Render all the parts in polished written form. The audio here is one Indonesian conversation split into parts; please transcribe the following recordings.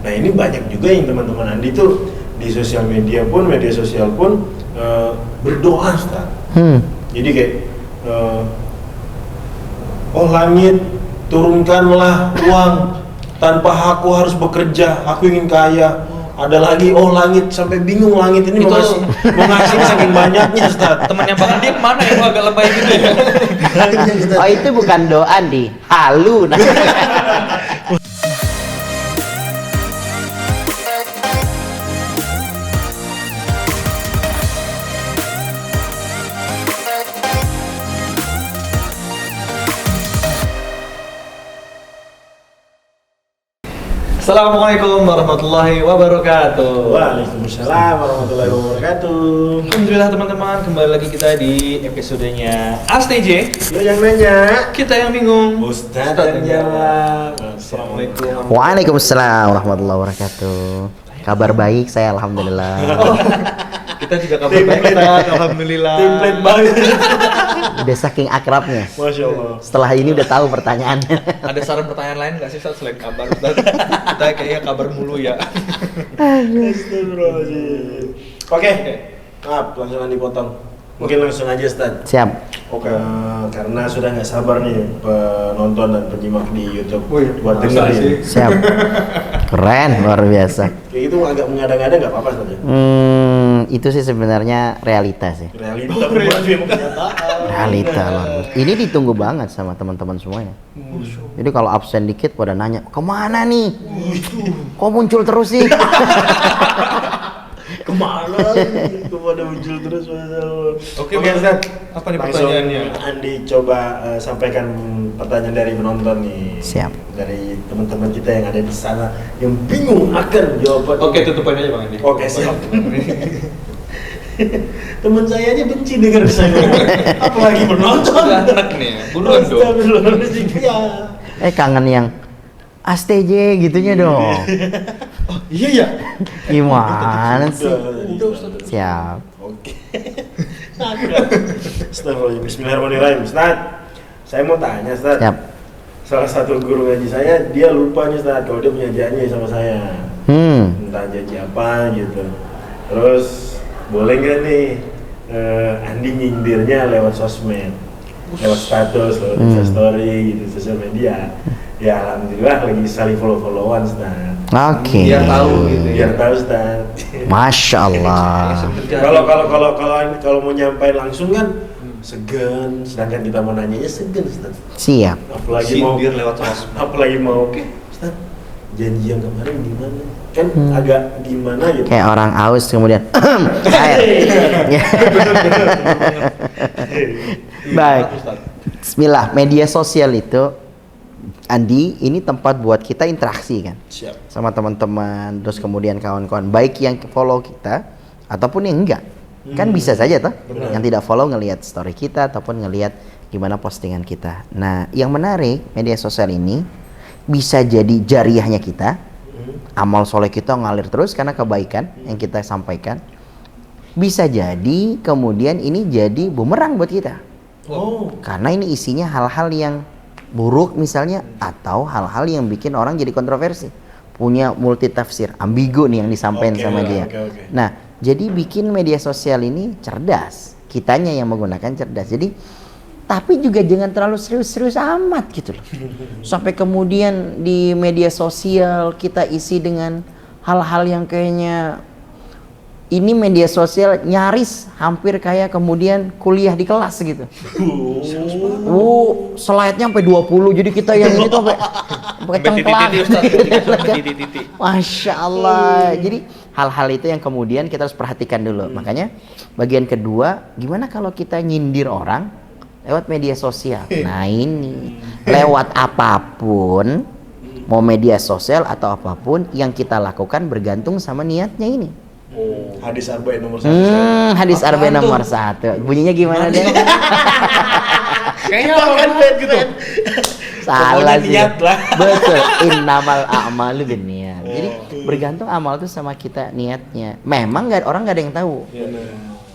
Nah ini banyak juga yang teman-teman Andi tuh di sosial media sosial pun berdoa, Ustaz. Jadi kayak oh langit, turunkanlah uang tanpa aku harus bekerja, aku ingin kaya. Ada lagi, oh langit, sampai bingung langit ini mau ngasih saking banyaknya, Ustaz. Temennya Bang Andi mana yang agak lebay gitu ya? Oh itu bukan doa di halu. Nah. Assalamualaikum warahmatullahi wabarakatuh. Waalaikumsalam warahmatullahi wabarakatuh. Alhamdulillah teman-teman, kembali lagi kita di episodenya Ask TJ. Lo yang nanya, Kita yang bingung, Ustaz yang jawab. Assalamualaikum. Waalaikumsalam warahmatullahi wabarakatuh. Kabar baik saya alhamdulillah. Kita juga kabar baik, Ustaz. Alhamdulillah. Template banget. Udah saking akrabnya. Masya Allah. Setelah ini udah tahu pertanyaannya. Ada saran pertanyaan lain nggak sih, Ustaz, selain kabar, Ustaz? Kita kayaknya kabar mulu ya. Astagfirullahaladzim. Oke, maaf langsung Andi potong. Mungkin langsung aja, Ustaz. Siap. Oke. Karena sudah nggak sabar nih penonton dan penyimak di YouTube buat masa dengerin. sih? Siap. Keren, luar biasa. Kayak gitu agak mengada-ngada nggak apa-apa saja. Itu sih sebenarnya realita sih. Realita bukan kenyataan. Realita loh. Ini ditunggu banget sama teman-teman semuanya. Jadi kalau absen dikit pada nanya, kemana nih? Kok muncul terus sih? Kemana? Kemana muncul terus masalah. Oke, Ustaz. apa nih Langsung pertanyaannya? Andi coba sampaikan pertanyaan dari penonton nih. Siap. Dari teman-teman kita yang ada di sana yang bingung akan jawaban. Oke, tutupin aja Bang Andi. Oke, siap. Teman saya aja benci dengar saya. Apalagi penonton. Udah enak nih, buruan dong. Astagfirullahaladzim, ya. Kangen yang ASTJ gitunya dong. Oh, iya ya. Gimana sih? Udah, Ustaz. Siap. Oke. Astagfirullahaladzim. Bismillahirrahmanirrahim. Ustaz, saya mau tanya, Ustaz. Siap. Salah satu guru ngaji saya, dia lupa nih, Ustaz, kalau dia punya janji sama saya. Entah janji apa gitu. Terus boleh nggak nih Andi nyindirnya lewat sosmed, lewat status, lewat Instastory gitu, sosial media. Ya alhamdulillah lagi saling follow-followan, Ustaz. Oke. Biar tahu gitu ya. Biar tahu, Ustaz. Masya Allah. Kalau mau nyampein langsung kan segan, sedangkan kita mau nanyanya segan, Ustaz. Siap. Apalagi mau Sindir lewat sosmed. apalagi mau Ustaz, janji yang kemarin gimana? Kan agak gimana gitu. Kayak orang aus kemudian air. Baik. Bismillah. Media sosial itu, Andi, ini tempat buat kita interaksi kan, Siap. sama teman-teman, terus kemudian kawan-kawan, baik yang follow kita ataupun yang enggak. Kan bisa saja toh, yang tidak follow ngelihat story kita ataupun ngelihat gimana postingan kita. Nah, yang menarik media sosial ini bisa jadi jariahnya kita, amal soleh kita ngalir terus karena kebaikan yang kita sampaikan. Bisa jadi kemudian ini jadi bumerang buat kita, karena ini isinya hal-hal yang buruk misalnya, atau hal-hal yang bikin orang jadi kontroversi, punya multi tafsir, ambigu nih yang disampaikan sama dia. Nah, jadi bikin media sosial ini cerdas, kitanya yang menggunakan cerdas. Jadi tapi juga jangan terlalu serius-serius amat gitu loh. Sampai kemudian di media sosial kita isi dengan hal-hal yang kayaknya ini media sosial nyaris hampir kayak kemudian kuliah di kelas gitu. Slide-nya sampai 20, jadi kita yang ini tuh sampai cengklang. Masya Allah. Jadi hal-hal itu yang kemudian kita harus perhatikan dulu. Makanya bagian kedua, gimana kalau kita nyindir orang lewat media sosial? Nah ini, lewat apapun, mau media sosial atau apapun yang kita lakukan bergantung sama niatnya ini. Hadis arba'in nomor 1. Hadis arba'in nomor 1. Bunyinya gimana deh? Kayaknya orang gitu. Salah sih. Niat lah. Betul. Innamal a'malu binniyat. Jadi bergantung amal itu sama kita niatnya. Memang orang nggak ada yang tahu.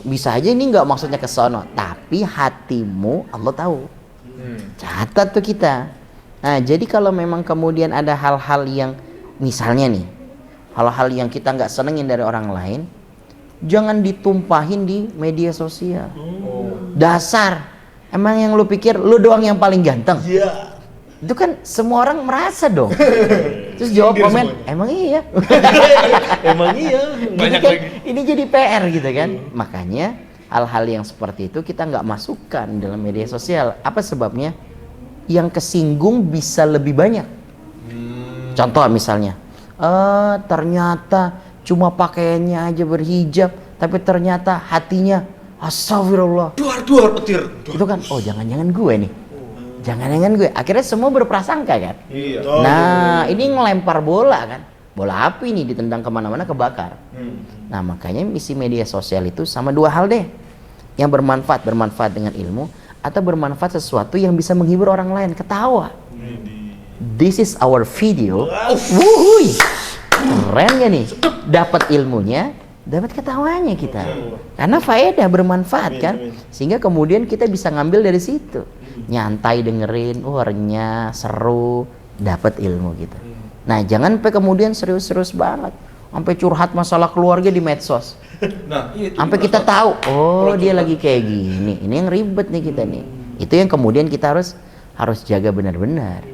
Bisa aja ini nggak maksudnya ke sono, tapi hatimu Allah tahu. Catat tuh kita. Nah, jadi kalau memang kemudian ada hal-hal yang misalnya nih, hal-hal yang kita nggak senengin dari orang lain, jangan ditumpahin di media sosial. Dasar, emang yang lu pikir lu doang yang paling ganteng? Iya. Itu kan semua orang merasa dong. Terus jawab komen, emang iya. Emang iya. Banyak Jadi kan, lagi. ini jadi PR gitu kan. Makanya hal-hal yang seperti itu kita nggak masukkan dalam media sosial. Apa sebabnya? Yang kesinggung bisa lebih banyak. Contoh misalnya, ternyata cuma pakaiannya aja berhijab, tapi ternyata hatinya astagfirullah. Duar petir. Itu kan, oh jangan-jangan gue nih. Jangan-jangan gue. Akhirnya semua berprasangka kan. Iya. Nah, ini ngelempar bola kan. Bola api nih ditendang kemana-mana kebakar. Nah, makanya isi media sosial itu sama dua hal deh. Yang bermanfaat dengan ilmu, atau bermanfaat sesuatu yang bisa menghibur orang lain, ketawa. This is our video. Wuhui. Keren gak nih? Dapat ilmunya, dapat ketawanya kita. Karena faedah bermanfaat kan. Sehingga kemudian kita bisa ngambil dari situ. Nyantai dengerin, renyah, seru, dapat ilmu gitu. Nah, jangan sampai kemudian serius-serius banget. Sampai curhat masalah keluarga di medsos. Nah, itu Sampai kita tahu, dia lagi kayak gini. Ini yang ribet nih kita nih. Itu yang kemudian kita harus jaga benar-benar.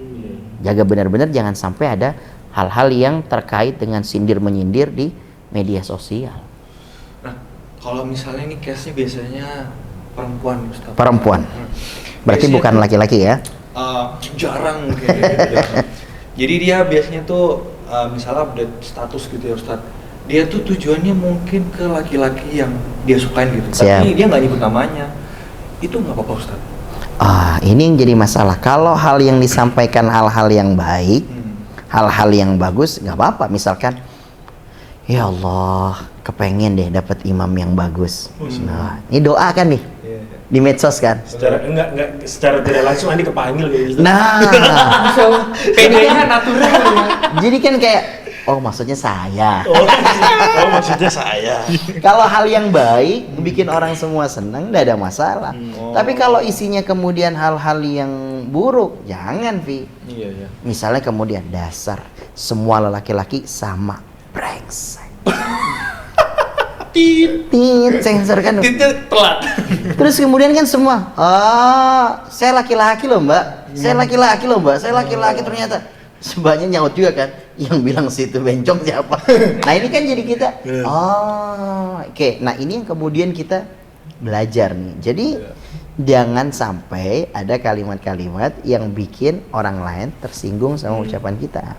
Jaga benar-benar jangan sampai ada hal-hal yang terkait dengan sindir menyindir di media sosial. Nah, kalau misalnya ini case-nya biasanya perempuan, Ustaz. Perempuan. Berarti Biasanya bukan tuh, laki-laki ya? Jarang kayak gitu. Jarang. Jadi dia biasanya tuh misalnya update status gitu ya, Ustaz. Dia tuh tujuannya mungkin ke laki-laki yang dia sukain gitu. Siap. Tapi dia nggak nyebut namanya. Itu nggak apa-apa, Ustaz. Ini yang jadi masalah. Kalau hal yang disampaikan hal-hal yang baik, hal-hal yang bagus, nggak apa-apa. Misalkan, ya Allah, kepengen deh dapat imam yang bagus. Nah, ini doa kan nih di medsos kan. Secara tidak langsung Andi kepanggil gitu. Nah, Kayaknya natural ya. jadi kan kayak, maksudnya saya. Oh, maksudnya saya. Kalau hal yang baik bikin orang semua senang, nggak ada masalah. Tapi kalau isinya kemudian hal-hal yang buruk, jangan, Vi. Iya. Misalnya kemudian dasar semua laki-laki sama brengsek. Tit sensor kan. Titnya telat. Terus kemudian kan semua, saya laki-laki loh mbak, saya laki-laki loh mbak, saya laki-laki ternyata. Sebabnya nyaut juga kan, yang bilang situ bencong siapa? Nah ini kan jadi kita, oke. Nah ini yang kemudian kita belajar nih. Jadi jangan sampai ada kalimat-kalimat yang bikin orang lain tersinggung sama ucapan kita.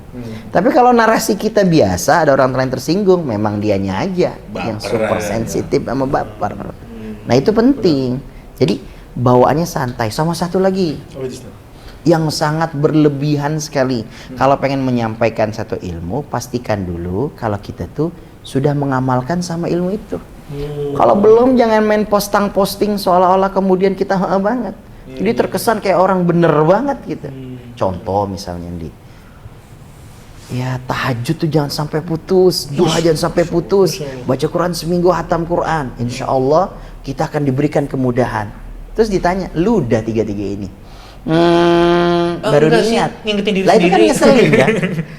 Tapi kalau narasi kita biasa, ada orang lain tersinggung, memang dianya aja yang super sensitif sama baper. Nah itu penting. Jadi bawaannya santai. Sama satu lagi, yang sangat berlebihan sekali. Kalau pengen menyampaikan satu ilmu, pastikan dulu kalau kita tuh sudah mengamalkan sama ilmu itu. Kalau belum, jangan main posting seolah-olah kemudian kita banget. Jadi terkesan kayak orang bener banget gitu. Contoh misalnya ya tahajud tuh jangan sampai putus, duha jangan sampai putus, baca Quran seminggu hatam Quran, insya Allah kita akan diberikan kemudahan. Terus ditanya, lu udah tiga-tiga ini? Baru niat. Lah itu kan ngeselin kan.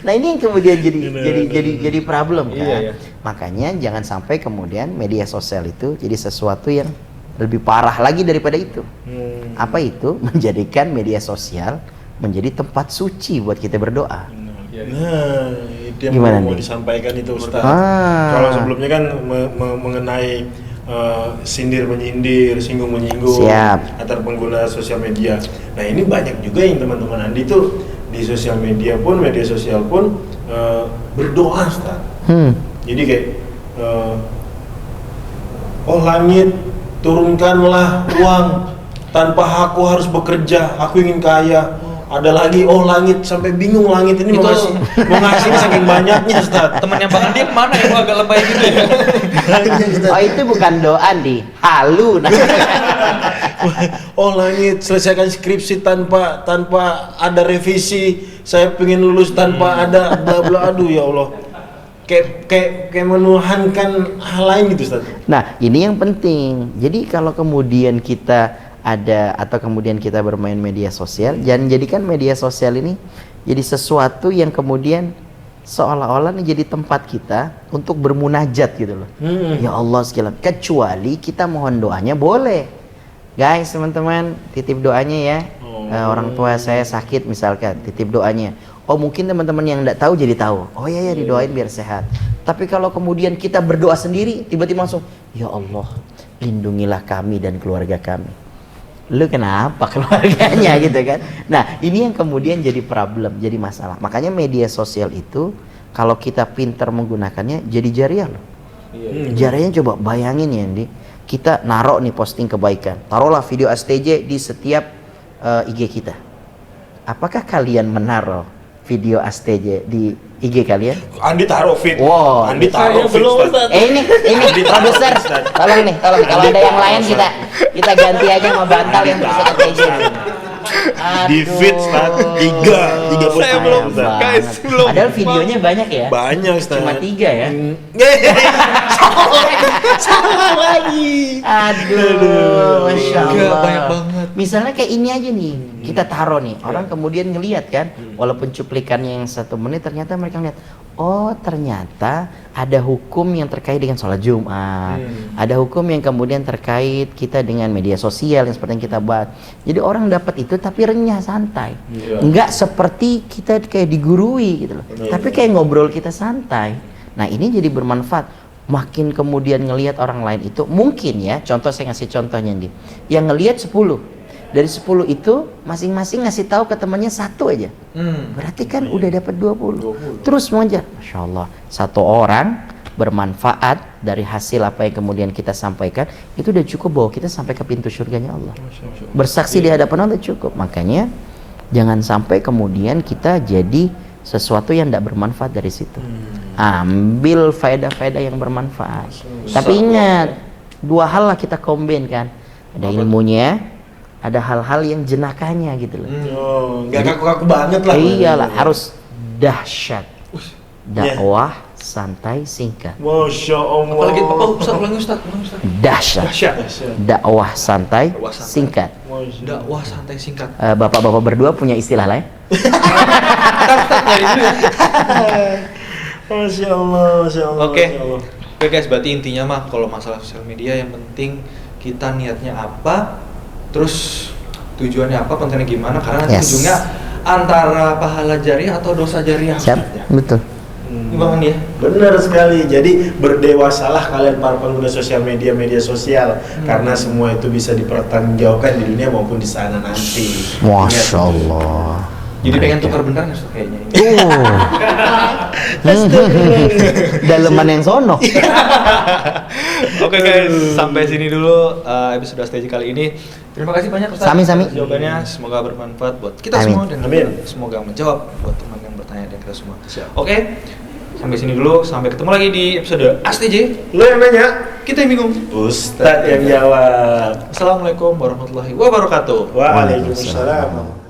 Nah ini yang kemudian jadi problem kan. Iya. Makanya jangan sampai kemudian media sosial itu jadi sesuatu yang lebih parah lagi daripada itu. Apa itu? Menjadikan media sosial menjadi tempat suci buat kita berdoa. Nah, itu yang Gimana mau nih? disampaikan itu Ustaz. Ah. Kalau sebelumnya kan mengenai sindir menyindir, singgung menyinggung Siap. antar pengguna sosial media. Nah ini banyak juga yang teman-teman Andi tuh di sosial media pun, media sosial pun berdoa Ustaz. Jadi kayak langit turunkanlah uang tanpa aku harus bekerja, aku ingin kaya. Ada lagi langit sampai bingung langit ini Itu- mau ngasih saking banyaknya Ustaz. Temennya Bang Andi mana yang agak lebay gitu ya? Itu bukan doa di halu. Nah. Langit selesaikan skripsi tanpa ada revisi, saya pengen lulus tanpa ada bla bla, aduh ya Allah. Kayak menuhankan hal lain gitu Ustaz. Nah, ini yang penting. Jadi kalau kemudian kita ada atau kemudian kita bermain media sosial, jangan jadikan media sosial ini jadi sesuatu yang kemudian seolah-olah ini jadi tempat kita untuk bermunajat gitu loh. Ya Allah segala. Kecuali kita mohon doanya boleh. Guys, teman-teman, titip doanya ya. Orang tua saya sakit misalkan, titip doanya. Oh mungkin teman-teman yang enggak tahu jadi tahu. Oh ya didoain biar sehat. Tapi kalau kemudian kita berdoa sendiri, tiba-tiba langsung, ya Allah, lindungilah kami dan keluarga kami. Lu kenapa keluarganya gitu kan? Nah ini yang kemudian jadi problem, jadi masalah. Makanya media sosial itu kalau kita pintar menggunakannya jadi jariah loh. Jariahnya coba bayangin ya Andi, kita narok nih posting kebaikan, taruhlah video STJ di setiap IG kita. Apakah kalian menaruh video STJ di IG kalian? Andi taruh feed. Wow. Andi taruh feed. Ini produser. Tolong kalau ada yang lain kita ganti aja sama bantal yang bisa STJ. Di feed Ustaz, tiga pun Saya belum, guys, belum. Padahal videonya banyak ya. Banyak Ustaz. Cuma 3 ya. Salah lagi. Aduh, Masya Allah. Banyak banget. Misalnya kayak ini aja nih, kita taruh nih, orang kemudian ngelihat kan, walaupun cuplikannya yang 1 menit, ternyata mereka ngeliat, oh ternyata ada hukum yang terkait dengan sholat Jumat, ada hukum yang kemudian terkait kita dengan media sosial yang seperti yang kita bahas. Jadi orang dapat itu tapi renyah, santai, nggak seperti kita kayak digurui gitu loh, tapi kayak ngobrol kita santai. Nah ini jadi bermanfaat. Makin kemudian ngelihat orang lain itu, mungkin ya, contoh saya ngasih contohnya nih, yang ngelihat 10, dari 10 itu masing-masing ngasih tahu ke temannya 1 aja, berarti kan udah dapat 20. Terus mengejar, Masya Allah, 1 orang bermanfaat dari hasil apa yang kemudian kita sampaikan, itu udah cukup bahwa kita sampai ke pintu surganya Allah, bersaksi di hadapan Allah cukup. Makanya jangan sampai kemudian kita jadi sesuatu yang tidak bermanfaat dari situ. Ambil faedah-faedah yang bermanfaat. Tapi ingat, 2 hal lah kita combine kan. Ada ilmunya, ada hal-hal yang jenakahnya gitu loh. Nggak kaku-kaku banget lah. Iyalah, harus dahsyat. Dakwah santai singkat. Masya Allah. Apalagi Ustaz. Dahsyat. Dakwah santai singkat. Dakwah santai singkat. Bapak-bapak berdua punya istilah lain? Masya Allah. Oke guys, berarti intinya mah kalau masalah sosial media yang penting kita niatnya apa, terus tujuannya apa, kontennya gimana, karena nanti ujungnya antara pahala jariah atau dosa jariah. Siap, betul. Gimana nih ya? Benar sekali. Jadi berdewasalah kalian para pengguna sosial media sosial, karena semua itu bisa dipertanggungjawabkan di dunia maupun di sana nanti. Masya Allah. Jadi pengen tukar beneran Ustaz kayaknya. Daleman yang sono. Oke guys, sampai sini dulu episode STJ kali ini. Terima kasih banyak Ustaz. Sami-sami. Jawabannya semoga bermanfaat buat kita Amin. semua dan semoga menjawab buat teman yang bertanya dan kita semua. Oke, sampai sini dulu. Sampai ketemu lagi di episode STJ. Lo yang nanya, Kita yang bingung. Ustadz yang jawab. Assalamualaikum warahmatullahi wabarakatuh. Waalaikumsalam.